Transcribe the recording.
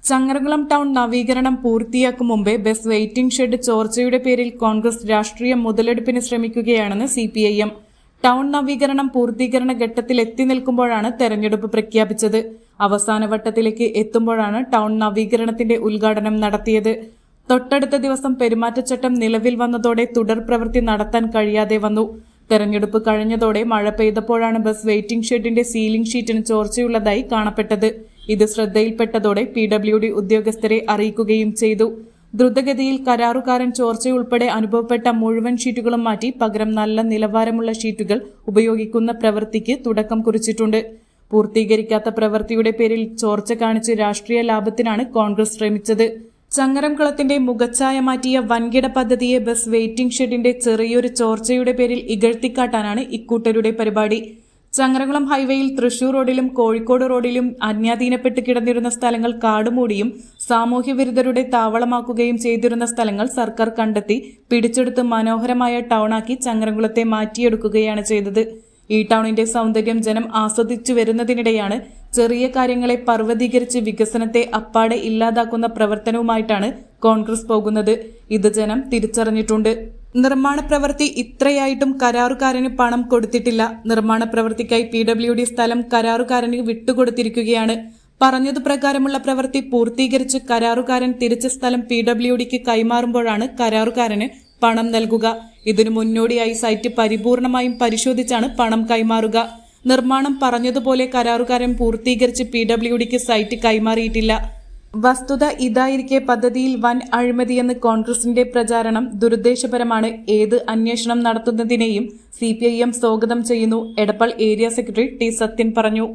Changaramkulam town നവീകരണം പൂർത്തിയാക്കും മുമ്പേ ബസ് വെയിറ്റിംഗ് ഷെഡ് ചോർച്ചയുടെ പേരിൽ കോൺഗ്രസ് രാഷ്ട്രീയ മുതലെടുപ്പിന് ശ്രമിക്കുകയാണെന്ന് CPIM. ടൗൺ നവീകരണം പൂർത്തീകരണ ഘട്ടത്തിൽ എത്തി നിൽക്കുമ്പോഴാണ് തെരഞ്ഞെടുപ്പ് പ്രഖ്യാപിച്ചത്. അവസാനവട്ടത്തിലേക്ക് എത്തുമ്പോഴാണ് ടൗൺ നവീകരണത്തിന്റെ ഉദ്ഘാടനം നടത്തിയത്. തൊട്ടടുത്ത ദിവസം പെരുമാറ്റച്ചട്ടം നിലവിൽ വന്നതോടെ തുടർ പ്രവൃത്തി നടത്താൻ കഴിയാതെ വന്നു. തെരഞ്ഞെടുപ്പ് കഴിഞ്ഞതോടെ മഴ പെയ്തപ്പോഴാണ് ബസ് വെയിറ്റിംഗ് ഷെഡിന്റെ സീലിംഗ് ഷീറ്റിന് ചോർച്ചയുള്ളതായി കാണപ്പെട്ടത്. ഇത് ശ്രദ്ധയിൽപ്പെട്ടതോടെ PWD ഉദ്യോഗസ്ഥരെ അറിയിക്കുകയും ചെയ്തു. ദ്രുതഗതിയിൽ കരാറുകാരൻ ചോർച്ചയുൾപ്പെടെ അനുഭവപ്പെട്ട മുഴുവൻ ഷീറ്റുകളും മാറ്റി പകരം നല്ല നിലവാരമുള്ള ഷീറ്റുകൾ ഉപയോഗിക്കുന്ന പ്രവൃത്തിക്ക് തുടക്കം കുറിച്ചിട്ടുണ്ട്. പൂർത്തീകരിക്കാത്ത പ്രവൃത്തിയുടെ പേരിൽ ചോർച്ച കാണിച്ച് രാഷ്ട്രീയ ലാഭത്തിനാണ് കോൺഗ്രസ് ശ്രമിച്ചത്. ചങ്ങരംകുളത്തിന്റെ മുഖച്ഛായ മാറ്റിയ വൻകിട പദ്ധതിയെ ബസ് വെയിറ്റിംഗ് ഷെഡിന്റെ ചെറിയൊരു ചോർച്ചയുടെ പേരിൽ ഇകഴ്ത്തിക്കാട്ടാനാണ് ഇക്കൂട്ടരുടെ പരിപാടി. ചങ്ങരംകുളം ഹൈവേയിൽ തൃശൂർ റോഡിലും കോഴിക്കോട് റോഡിലും അന്യാധീനപ്പെട്ട് കിടന്നിരുന്ന സ്ഥലങ്ങൾ കാടുമൂടിയും സാമൂഹ്യവിരുദ്ധരുടെ താവളമാക്കുകയും ചെയ്തിരുന്ന സ്ഥലങ്ങൾ സർക്കാർ കണ്ടെത്തി പിടിച്ചെടുത്ത് മനോഹരമായ ടൗണാക്കി ചങ്ങരംകുളത്തെ മാറ്റിയെടുക്കുകയാണ് ചെയ്തത്. ഈ ടൗണിന്റെ സൗന്ദര്യം ജനം ആസ്വദിച്ചു വരുന്നതിനിടെയാണ് ചെറിയ കാര്യങ്ങളെ പർവ്വതീകരിച്ച് വികസനത്തെ അപ്പാടെ ഇല്ലാതാക്കുന്ന പ്രവർത്തനവുമായിട്ടാണ് കോൺഗ്രസ് പോകുന്നത്. ഇത് ജനം തിരിച്ചറിഞ്ഞിട്ടുണ്ട്. നിർമ്മാണ പ്രവൃത്തി ഇത്രയായിട്ടും കരാറുകാരന് പണം കൊടുത്തിട്ടില്ല. നിർമ്മാണ പ്രവൃത്തിക്കായി PWD സ്ഥലം കരാറുകാരന് വിട്ടുകൊടുത്തിരിക്കുകയാണ്. പറഞ്ഞതുപ്രകാരമുള്ള പ്രവൃത്തി പൂർത്തീകരിച്ച് കരാറുകാരൻ തിരിച്ച സ്ഥലം PWDക്ക് കൈമാറുമ്പോഴാണ് കരാറുകാരന് പണം നൽകുക. ഇതിനു മുന്നോടിയായി സൈറ്റ് പരിപൂർണമായും പരിശോധിച്ചാണ് പണം കൈമാറുക. നിർമ്മാണം പറഞ്ഞതുപോലെ കരാറുകാരൻ പൂർത്തീകരിച്ച് PWDക്ക് സൈറ്റ് കൈമാറിയിട്ടില്ല. വസ്തുത ഇതായിരിക്കെ പദ്ധതിയിൽ വൻ അഴിമതിയെന്ന് കോൺഗ്രസിന്റെ പ്രചാരണം ദുരുദ്ദേശപരമാണ്. ഏത് അന്വേഷണം നടത്തുന്നതിനെയും CPIM സ്വാഗതം ചെയ്യുന്നു. Edappal area secretary T. Sathyan പറഞ്ഞു.